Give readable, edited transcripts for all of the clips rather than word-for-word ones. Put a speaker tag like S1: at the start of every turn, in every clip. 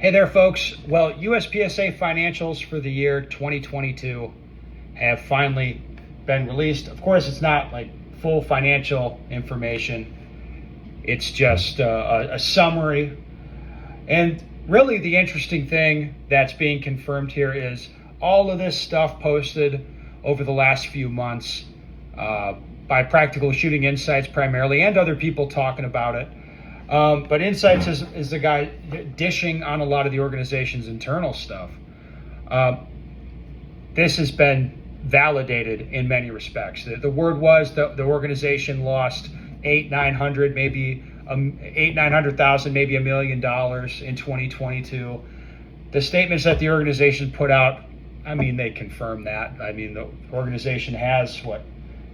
S1: Hey there, folks. Well, USPSA financials for the year 2022 have finally been released. Of course, it's not like full financial information. It's just a summary. And really the interesting thing that's being confirmed here is all of this stuff posted over the last few months by Practical Shooting Insights primarily, and other people talking about it. But Insights is the guy dishing on a lot of the organization's internal stuff. This has been validated in many respects. The word was the organization lost $800,000, maybe $900,000, maybe $1 million in 2022. The statements that the organization put out, I mean, they confirm that. I mean, the organization has what,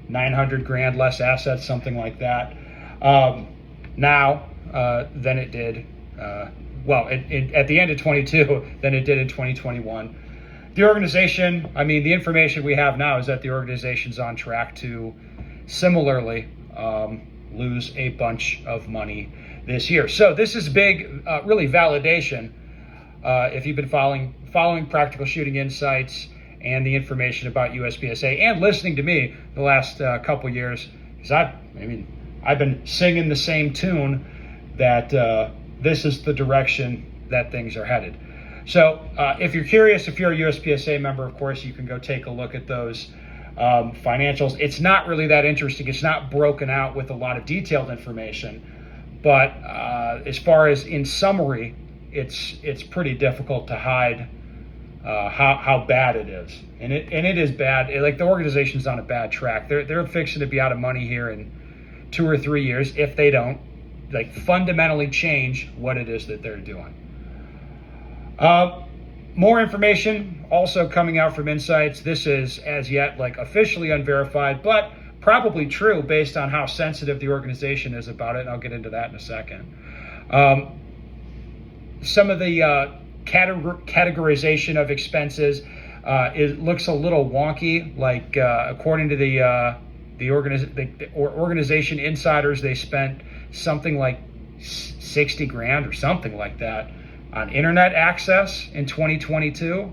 S1: 900 grand less assets, something like that. Now than it did, at the end of 22 than it did in 2021. The organization, I mean, the information we have now is that the organization's on track to similarly lose a bunch of money this year. So this is big, really validation. If you've been following Practical Shooting Insights and the information about USPSA and listening to me the last couple years, because I've been singing the same tune that this is the direction that things are headed. So if you're curious, if you're a USPSA member, of course, you can go take a look at those financials. It's not really that interesting. It's not broken out with a lot of detailed information. But as far as in summary, it's pretty difficult to hide how bad it is. And it is bad. Like, the organization's on a bad track. They're fixing to be out of money here in 2 or 3 years if they don't fundamentally change what it is that they're doing. More information also coming out from Insights. This is as yet officially unverified, but probably true based on how sensitive the organization is about it. And I'll get into that in a second. Some of the categorization of expenses, it looks a little wonky. According to the organization insiders, they spent something like 60 grand or something like that on internet access in 2022.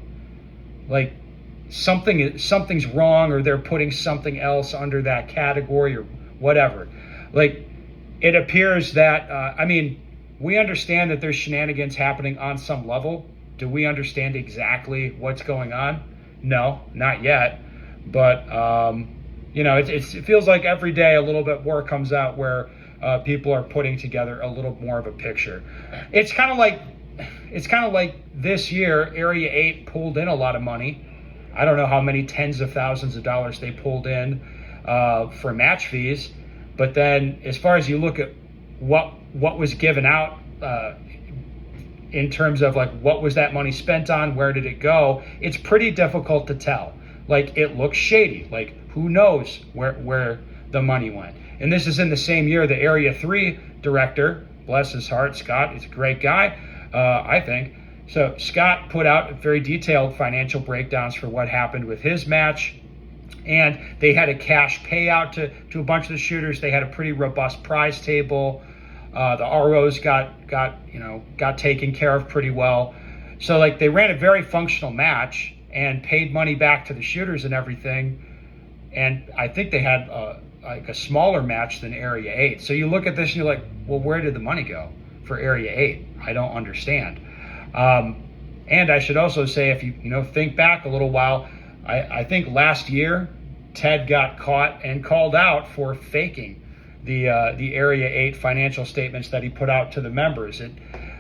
S1: Something's wrong, or they're putting something else under that category or whatever. It appears that, we understand that there's shenanigans happening on some level. Do we understand exactly what's going on? No, not yet. But, it feels like every day a little bit more comes out where people are putting together a little more of a picture. It's kind of like this year, Area 8 pulled in a lot of money. I don't know how many tens of thousands of dollars they pulled in for match fees. But then as far as you look at what was given out in terms of what was that money spent on, where did it go, it's pretty difficult to tell. It looks shady. Who knows where the money went. And this is in the same year the Area 3 director, bless his heart, Scott, he's a great guy, I think. So Scott put out very detailed financial breakdowns for what happened with his match. And they had a cash payout to a bunch of the shooters. They had a pretty robust prize table. The ROs got taken care of pretty well. So they ran a very functional match and paid money back to the shooters and everything. And I think they had a smaller match than Area 8. So you look at this and you're like, well, where did the money go for Area 8? I don't understand. And I should also say, if you think back a little while, I think last year Ted got caught and called out for faking the Area 8 financial statements that he put out to the members.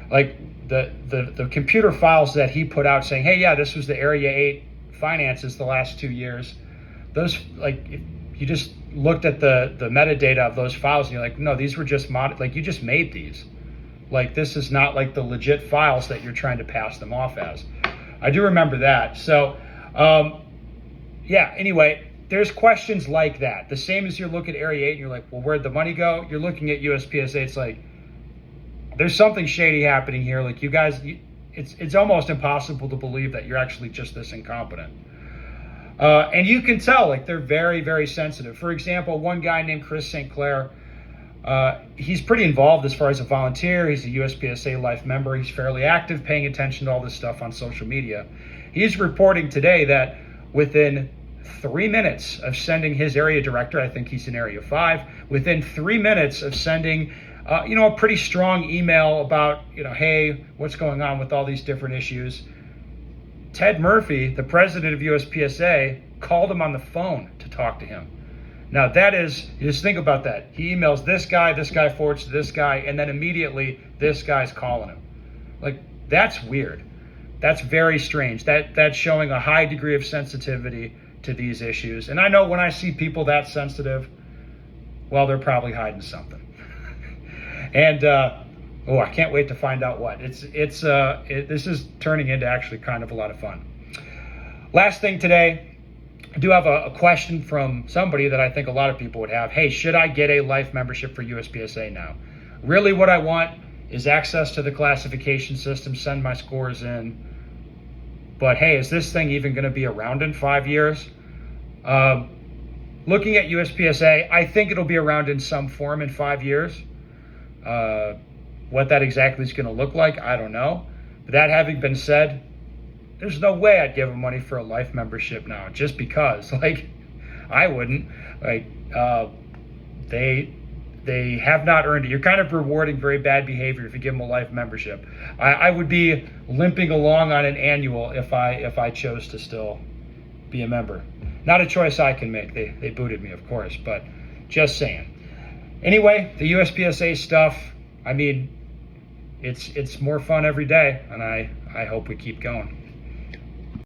S1: The computer files that he put out saying, hey, yeah, this was the Area 8 finances the last 2 years. Those, if you just looked at the metadata of those files and you're like, no, these were just you just made these. This is not the legit files that you're trying to pass them off as. I do remember that. So, anyway, there's questions like that. The same as you look at Area 8 and you're like, well, where'd the money go? You're looking at USPSA, it's there's something shady happening here. You guys, it's almost impossible to believe that you're actually just this incompetent. And you can tell, they're very, very sensitive. For example, one guy named Chris St. Clair, He's pretty involved as far as a volunteer. He's a USPSA life member. He's fairly active, paying attention to all this stuff on social media. He's reporting today that within 3 minutes of sending his area director, I think he's in Area 5, within 3 minutes of sending a pretty strong email about, hey, what's going on with all these different issues, Ted Murphy, the president of USPSA, called him on the phone to talk to him. Now that is, you just think about that. He emails this guy forwards to this guy, and then immediately this guy's calling him. Like, that's weird. That's very strange. That's showing a high degree of sensitivity to these issues. And I know when I see people that sensitive, well, they're probably hiding something. And I can't wait to find out what. This is turning into actually kind of a lot of fun. Last thing today, I do have a question from somebody that I think a lot of people would have. Hey, should I get a life membership for USPSA now? Really what I want is access to the classification system, send my scores in. But hey, is this thing even going to be around in 5 years? Looking at USPSA, I think it'll be around in some form in 5 years. What that exactly is going to look like, I don't know. But that having been said, there's no way I'd give them money for a life membership now, just because. I wouldn't. They have not earned it. You're kind of rewarding very bad behavior if you give them a life membership. I would be limping along on an annual if I chose to still be a member. Not a choice I can make. They booted me, of course, but just saying. Anyway, the USPSA stuff, I mean, it's more fun every day, and I hope we keep going.